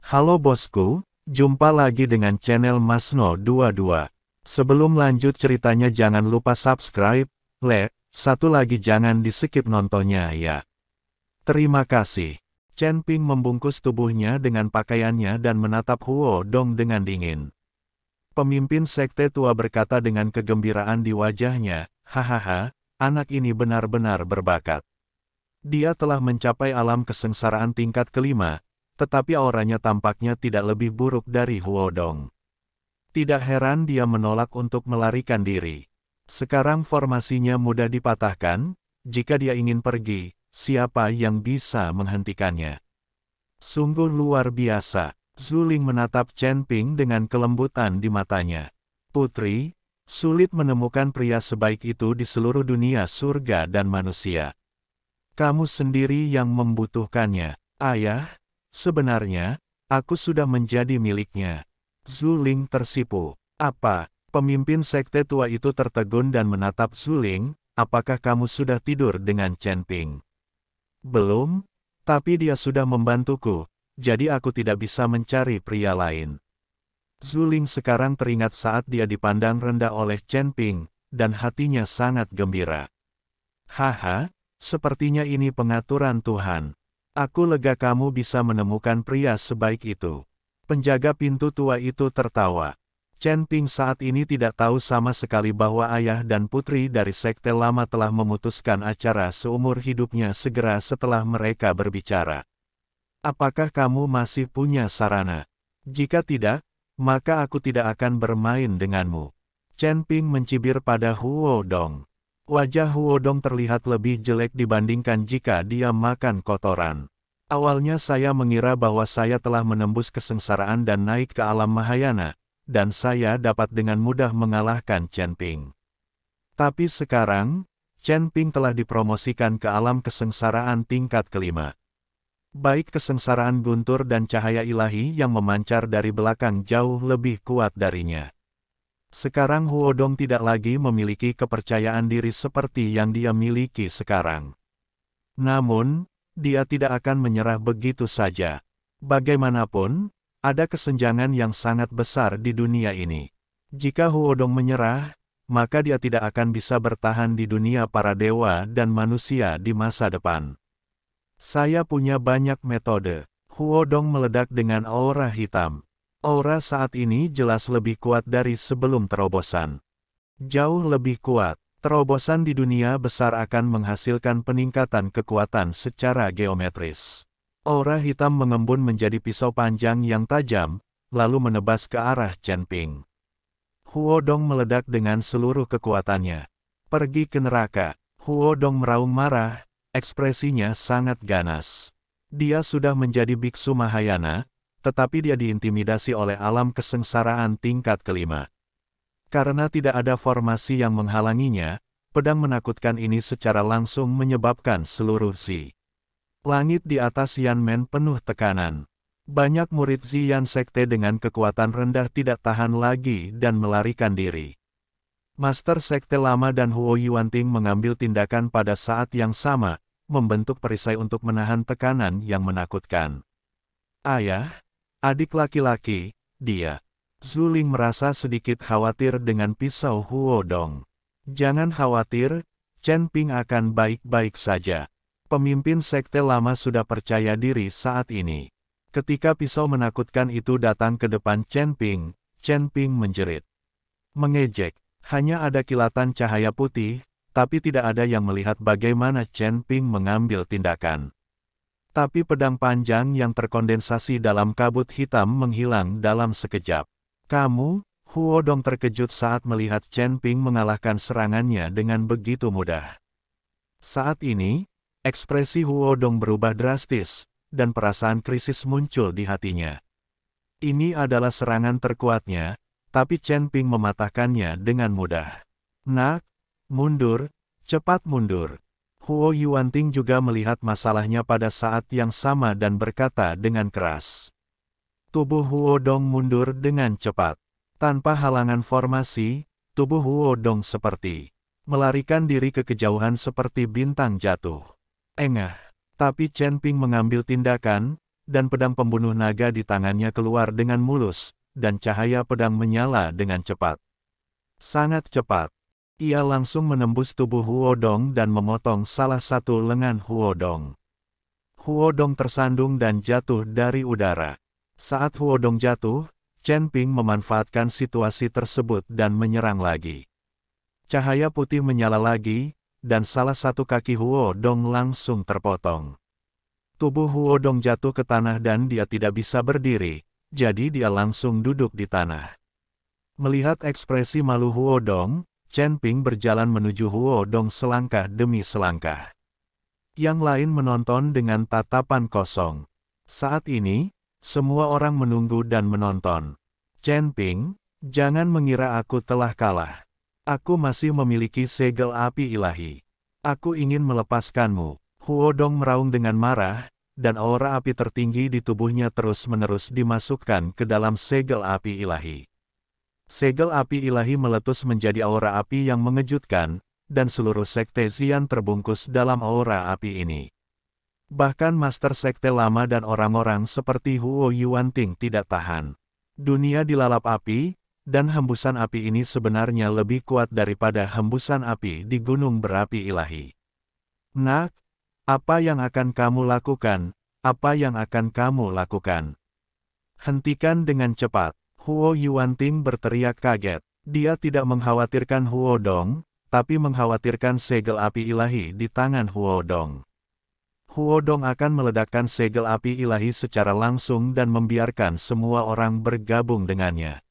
Halo bosku, jumpa lagi dengan channel Masno22. Sebelum lanjut ceritanya jangan lupa subscribe, like, satu lagi jangan di skip nontonnya ya. Terima kasih. Chen Ping membungkus tubuhnya dengan pakaiannya dan menatap Huo Dong dengan dingin. Pemimpin sekte tua berkata dengan kegembiraan di wajahnya, hahaha, anak ini benar-benar berbakat. Dia telah mencapai alam kesengsaraan tingkat kelima, tetapi auranya tampaknya tidak lebih buruk dari Huo Dong. Tidak heran dia menolak untuk melarikan diri. Sekarang formasinya mudah dipatahkan, jika dia ingin pergi, siapa yang bisa menghentikannya? Sungguh luar biasa. Zuling menatap Chen Ping dengan kelembutan di matanya. Putri, sulit menemukan pria sebaik itu di seluruh dunia surga dan manusia. Kamu sendiri yang membutuhkannya. Ayah, sebenarnya, aku sudah menjadi miliknya. Zuling tersipu. Apa? Pemimpin sekte tua itu tertegun dan menatap Zuling, apakah kamu sudah tidur dengan Chen Ping? Belum, tapi dia sudah membantuku, jadi aku tidak bisa mencari pria lain. Zuling sekarang teringat saat dia dipandang rendah oleh Chen Ping, dan hatinya sangat gembira. Haha, sepertinya ini pengaturan Tuhan. Aku lega kamu bisa menemukan pria sebaik itu. Penjaga pintu tua itu tertawa. Chen Ping saat ini tidak tahu sama sekali bahwa ayah dan putri dari sekte lama telah memutuskan acara seumur hidupnya segera setelah mereka berbicara. Apakah kamu masih punya sarana? Jika tidak, maka aku tidak akan bermain denganmu. Chen Ping mencibir pada Huo Dong. Wajah Huo Dong terlihat lebih jelek dibandingkan jika dia makan kotoran. Awalnya saya mengira bahwa saya telah menembus kesengsaraan dan naik ke alam Mahayana, dan saya dapat dengan mudah mengalahkan Chen Ping. Tapi sekarang, Chen Ping telah dipromosikan ke alam kesengsaraan tingkat kelima. Baik kesengsaraan guntur dan cahaya ilahi yang memancar dari belakang jauh lebih kuat darinya. Sekarang Huo Dong tidak lagi memiliki kepercayaan diri seperti yang dia miliki sekarang. Namun, dia tidak akan menyerah begitu saja. Bagaimanapun, ada kesenjangan yang sangat besar di dunia ini. Jika Huo Dong menyerah, maka dia tidak akan bisa bertahan di dunia para dewa dan manusia di masa depan. Saya punya banyak metode. Huo Dong meledak dengan aura hitam. Aura saat ini jelas lebih kuat dari sebelum terobosan. Jauh lebih kuat. Terobosan di dunia besar akan menghasilkan peningkatan kekuatan secara geometris. Aura hitam mengembun menjadi pisau panjang yang tajam, lalu menebas ke arah Chen Ping. Huo Dong meledak dengan seluruh kekuatannya. Pergi ke neraka. Huo Dong meraung marah, ekspresinya sangat ganas. Dia sudah menjadi biksu Mahayana, tetapi dia diintimidasi oleh alam kesengsaraan tingkat kelima. Karena tidak ada formasi yang menghalanginya, pedang menakutkan ini secara langsung menyebabkan seluruh langit di atas Yanmen penuh tekanan. Banyak murid Ziyan Sekte dengan kekuatan rendah tidak tahan lagi dan melarikan diri. Master Sekte Lama dan Huo Yuanting mengambil tindakan pada saat yang sama, membentuk perisai untuk menahan tekanan yang menakutkan. Ayah, adik laki-laki, dia. Zuling merasa sedikit khawatir dengan pisau Huo Dong. Jangan khawatir, Chen Ping akan baik-baik saja. Pemimpin sekte lama sudah percaya diri saat ini. Ketika pisau menakutkan itu datang ke depan Chen Ping menjerit. Mengejek, hanya ada kilatan cahaya putih, tapi tidak ada yang melihat bagaimana Chen Ping mengambil tindakan. Tapi pedang panjang yang terkondensasi dalam kabut hitam menghilang dalam sekejap. Kamu, Huo Dong terkejut saat melihat Chen Ping mengalahkan serangannya dengan begitu mudah. Saat ini, ekspresi Huo Dong berubah drastis, dan perasaan krisis muncul di hatinya. Ini adalah serangan terkuatnya, tapi Chen Ping mematahkannya dengan mudah. Nak, mundur, cepat mundur. Huo Yuanting juga melihat masalahnya pada saat yang sama dan berkata dengan keras. Tubuh Huo Dong mundur dengan cepat. Tanpa halangan formasi, tubuh Huo Dong seperti melarikan diri ke kejauhan seperti bintang jatuh. Engah. Tapi Chen Ping mengambil tindakan, dan pedang pembunuh naga di tangannya keluar dengan mulus, dan cahaya pedang menyala dengan cepat. Sangat cepat. Ia langsung menembus tubuh Huodong dan memotong salah satu lengan Huodong. Huodong tersandung dan jatuh dari udara. Saat Huodong jatuh, Chen Ping memanfaatkan situasi tersebut dan menyerang lagi. Cahaya putih menyala lagi, dan salah satu kaki Huodong langsung terpotong. Tubuh Huodong jatuh ke tanah dan dia tidak bisa berdiri, jadi dia langsung duduk di tanah. Melihat ekspresi malu Huodong, Chen Ping berjalan menuju Huodong selangkah demi selangkah. Yang lain menonton dengan tatapan kosong. Saat ini, semua orang menunggu dan menonton. Chen Ping, jangan mengira aku telah kalah. Aku masih memiliki segel api ilahi. Aku ingin melepaskanmu. Huodong meraung dengan marah, dan aura api tertinggi di tubuhnya terus-menerus dimasukkan ke dalam segel api ilahi. Segel api ilahi meletus menjadi aura api yang mengejutkan, dan seluruh sekte Xian terbungkus dalam aura api ini. Bahkan master sekte lama dan orang-orang seperti Huo Yuanting tidak tahan. Dunia dilalap api, dan hembusan api ini sebenarnya lebih kuat daripada hembusan api di gunung berapi ilahi. Nak, apa yang akan kamu lakukan? Apa yang akan kamu lakukan? Hentikan dengan cepat. Huo Yuanting berteriak kaget. Dia tidak mengkhawatirkan Huodong, tapi mengkhawatirkan segel api ilahi di tangan Huodong. Huodong akan meledakkan segel api ilahi secara langsung dan membiarkan semua orang bergabung dengannya.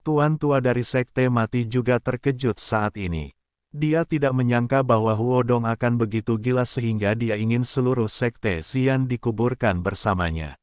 Tuan tua dari sekte mati juga terkejut saat ini. Dia tidak menyangka bahwa Huodong akan begitu gila sehingga dia ingin seluruh sekte Xian dikuburkan bersamanya.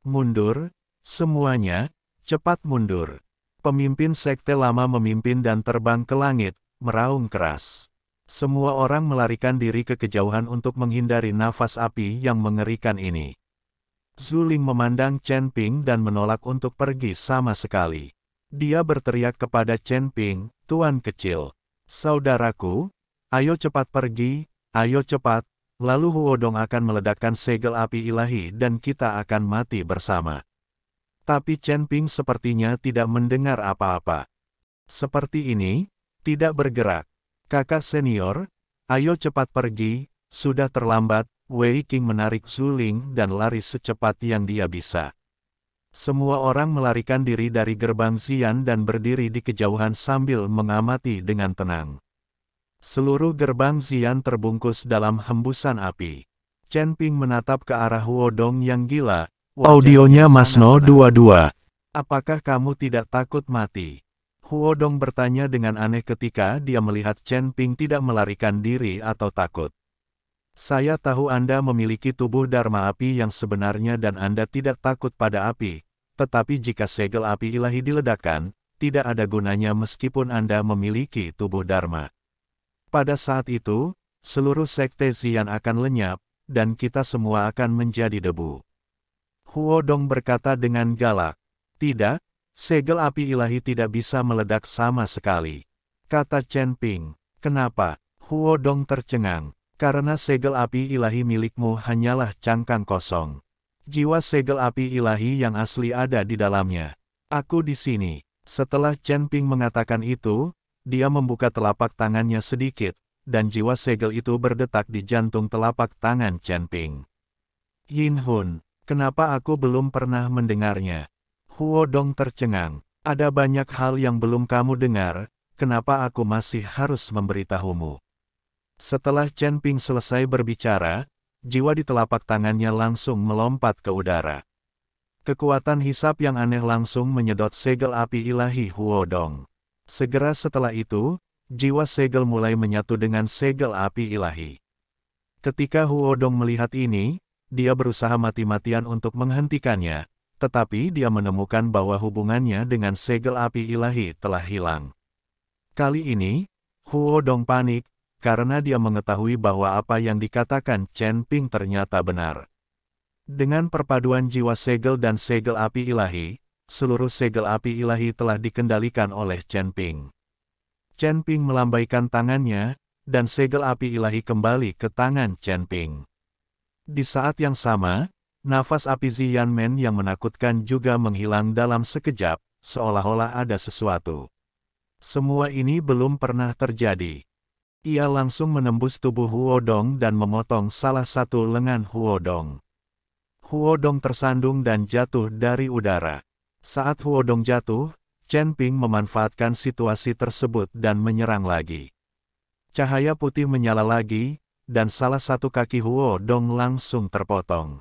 Mundur, semuanya. Cepat mundur. Pemimpin sekte lama memimpin dan terbang ke langit, meraung keras. Semua orang melarikan diri ke kejauhan untuk menghindari nafas api yang mengerikan ini. Zuling memandang Chen Ping dan menolak untuk pergi sama sekali. Dia berteriak kepada Chen Ping, "Tuan kecil, saudaraku, ayo cepat pergi, ayo cepat, lalu Huodong akan meledakkan segel api ilahi dan kita akan mati bersama." Tapi Chen Ping sepertinya tidak mendengar apa-apa. Seperti ini, tidak bergerak. Kakak senior, ayo cepat pergi, sudah terlambat. Wei Qing menarik Zuling dan lari secepat yang dia bisa. Semua orang melarikan diri dari gerbang Xian dan berdiri di kejauhan sambil mengamati dengan tenang. Seluruh gerbang Xian terbungkus dalam hembusan api. Chen Ping menatap ke arah Huodong yang gila. Audionya Masno 22. Apakah kamu tidak takut mati? Huodong bertanya dengan aneh ketika dia melihat Chen Ping tidak melarikan diri atau takut. Saya tahu Anda memiliki tubuh Dharma api yang sebenarnya dan Anda tidak takut pada api, tetapi jika segel api ilahi diledakkan, tidak ada gunanya meskipun Anda memiliki tubuh Dharma. Pada saat itu, seluruh sekte Xian akan lenyap, dan kita semua akan menjadi debu. Huodong berkata dengan galak. Tidak, segel api ilahi tidak bisa meledak sama sekali. Kata Chen Ping. Kenapa? Huodong tercengang. Karena segel api ilahi milikmu hanyalah cangkang kosong. Jiwa segel api ilahi yang asli ada di dalamnya. Aku di sini. Setelah Chen Ping mengatakan itu, dia membuka telapak tangannya sedikit, dan jiwa segel itu berdetak di jantung telapak tangan Chen Ping. Yin Hun. Kenapa aku belum pernah mendengarnya? Huodong tercengang. Ada banyak hal yang belum kamu dengar, kenapa aku masih harus memberitahumu? Setelah Chen Ping selesai berbicara, jiwa di telapak tangannya langsung melompat ke udara. Kekuatan hisap yang aneh langsung menyedot segel api ilahi Huodong. Segera setelah itu, jiwa segel mulai menyatu dengan segel api ilahi. Ketika Huodong melihat ini, dia berusaha mati-matian untuk menghentikannya, tetapi dia menemukan bahwa hubungannya dengan segel api ilahi telah hilang. Kali ini, Huodong panik, karena dia mengetahui bahwa apa yang dikatakan Chen Ping ternyata benar. Dengan perpaduan jiwa segel dan segel api ilahi, seluruh segel api ilahi telah dikendalikan oleh Chen Ping. Chen Ping melambaikan tangannya, dan segel api ilahi kembali ke tangan Chen Ping. Di saat yang sama, Nafas api Xianmen yang menakutkan juga menghilang dalam sekejap, seolah-olah ada sesuatu. Semua ini belum pernah terjadi. Ia langsung menembus tubuh Huodong dan memotong salah satu lengan Huodong. Huodong tersandung dan jatuh dari udara. Saat Huodong jatuh, Chen Ping memanfaatkan situasi tersebut dan menyerang lagi. Cahaya putih menyala lagi, dan salah satu kaki Huodong langsung terpotong.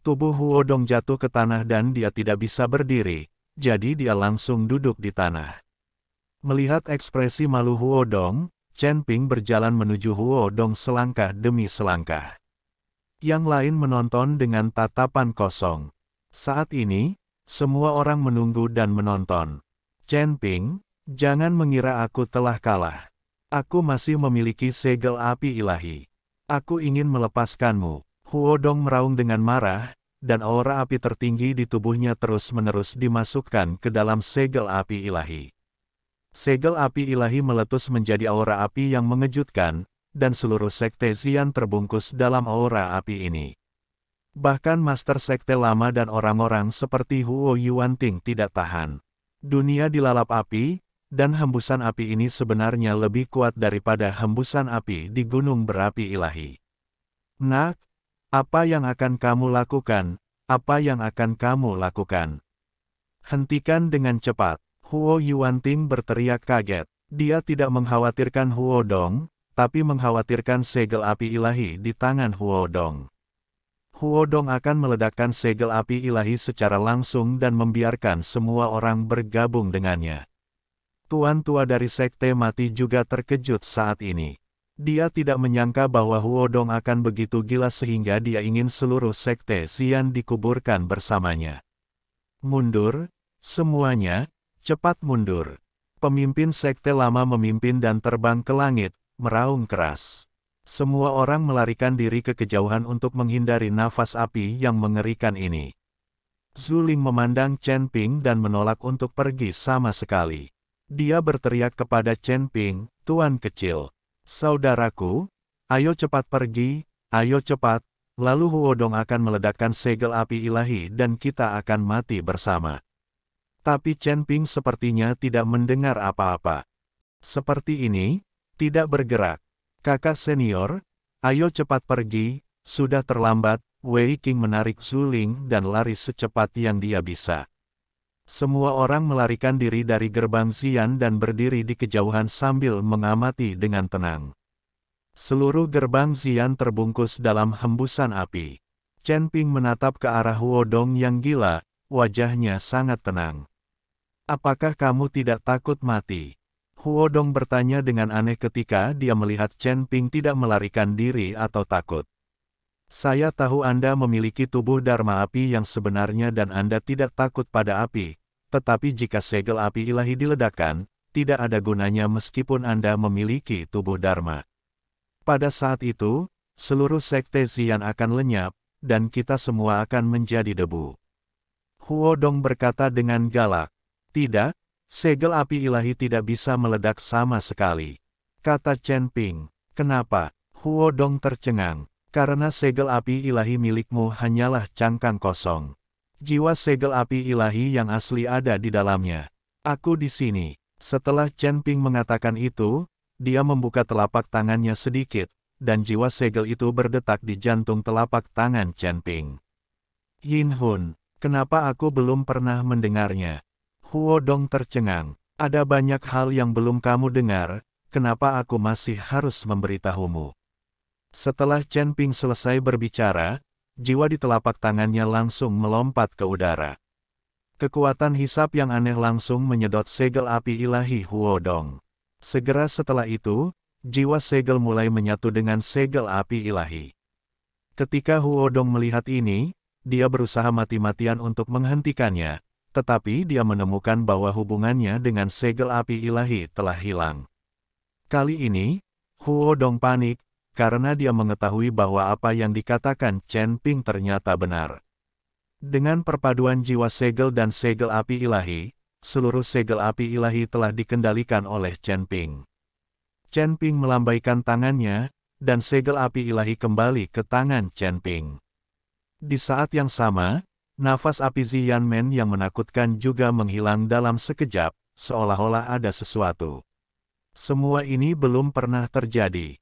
Tubuh Huodong jatuh ke tanah dan dia tidak bisa berdiri, jadi dia langsung duduk di tanah. Melihat ekspresi malu Huodong, Chen Ping berjalan menuju Huodong selangkah demi selangkah. Yang lain menonton dengan tatapan kosong. Saat ini, semua orang menunggu dan menonton. Chen Ping, jangan mengira aku telah kalah. Aku masih memiliki segel api ilahi. Aku ingin melepaskanmu. Huodong meraung dengan marah, dan aura api tertinggi di tubuhnya terus-menerus dimasukkan ke dalam segel api ilahi. Segel api ilahi meletus menjadi aura api yang mengejutkan, dan seluruh sekte Xian terbungkus dalam aura api ini. Bahkan Master Sekte Lama dan orang-orang seperti Huo Yuanting tidak tahan. Dunia dilalap api, dan hembusan api ini sebenarnya lebih kuat daripada hembusan api di gunung berapi ilahi. Nak, apa yang akan kamu lakukan? Apa yang akan kamu lakukan? Hentikan dengan cepat. Huo Yuanting berteriak kaget. Dia tidak mengkhawatirkan Huodong, tapi mengkhawatirkan segel api ilahi di tangan Huodong. Huodong akan meledakkan segel api ilahi secara langsung dan membiarkan semua orang bergabung dengannya. Tuan tua dari Sekte Mati juga terkejut saat ini. Dia tidak menyangka bahwa Huodong akan begitu gila sehingga dia ingin seluruh Sekte Xian dikuburkan bersamanya. Mundur, semuanya, cepat mundur. Pemimpin Sekte Lama memimpin dan terbang ke langit, meraung keras. Semua orang melarikan diri ke kejauhan untuk menghindari nafas api yang mengerikan ini. Zuling memandang Chen Ping dan menolak untuk pergi sama sekali. Dia berteriak kepada Chen Ping, "Tuan kecil, saudaraku, ayo cepat pergi, ayo cepat, lalu Huodong akan meledakkan segel api ilahi dan kita akan mati bersama." Tapi Chen Ping sepertinya tidak mendengar apa-apa. Seperti ini, tidak bergerak. Kakak senior, ayo cepat pergi, sudah terlambat. Wei Qing menarik Zuling dan lari secepat yang dia bisa. Semua orang melarikan diri dari gerbang Xian dan berdiri di kejauhan sambil mengamati dengan tenang. Seluruh gerbang Xian terbungkus dalam hembusan api. Chen Ping menatap ke arah Huodong yang gila, wajahnya sangat tenang. "Apakah kamu tidak takut mati?" Huodong bertanya dengan aneh ketika dia melihat Chen Ping tidak melarikan diri atau takut. "Saya tahu Anda memiliki tubuh Dharma api yang sebenarnya dan Anda tidak takut pada api, tetapi jika segel api ilahi diledakkan, tidak ada gunanya meskipun Anda memiliki tubuh Dharma. Pada saat itu, seluruh sekte Xian akan lenyap, dan kita semua akan menjadi debu." Huodong berkata dengan galak. "Tidak, segel api ilahi tidak bisa meledak sama sekali," kata Chen Ping. "Kenapa?" Huodong tercengang. "Karena segel api ilahi milikmu hanyalah cangkang kosong. Jiwa segel api ilahi yang asli ada di dalamnya. Aku di sini." Setelah Chen Ping mengatakan itu, dia membuka telapak tangannya sedikit, dan jiwa segel itu berdetak di jantung telapak tangan Chen Ping. "Yin Hun, kenapa aku belum pernah mendengarnya?" Huodong tercengang. "Ada banyak hal yang belum kamu dengar, kenapa aku masih harus memberitahumu?" Setelah Chen Ping selesai berbicara, jiwa di telapak tangannya langsung melompat ke udara. Kekuatan hisap yang aneh langsung menyedot segel api ilahi Huodong. Segera setelah itu, jiwa segel mulai menyatu dengan segel api ilahi. Ketika Huodong melihat ini, dia berusaha mati-matian untuk menghentikannya, tetapi dia menemukan bahwa hubungannya dengan segel api ilahi telah hilang. Kali ini, Huodong panik, karena dia mengetahui bahwa apa yang dikatakan Chen Ping ternyata benar. Dengan perpaduan jiwa segel dan segel api ilahi, seluruh segel api ilahi telah dikendalikan oleh Chen Ping. Chen Ping melambaikan tangannya, dan segel api ilahi kembali ke tangan Chen Ping. Di saat yang sama, nafas api Ziyanmen yang menakutkan juga menghilang dalam sekejap, seolah-olah ada sesuatu. Semua ini belum pernah terjadi.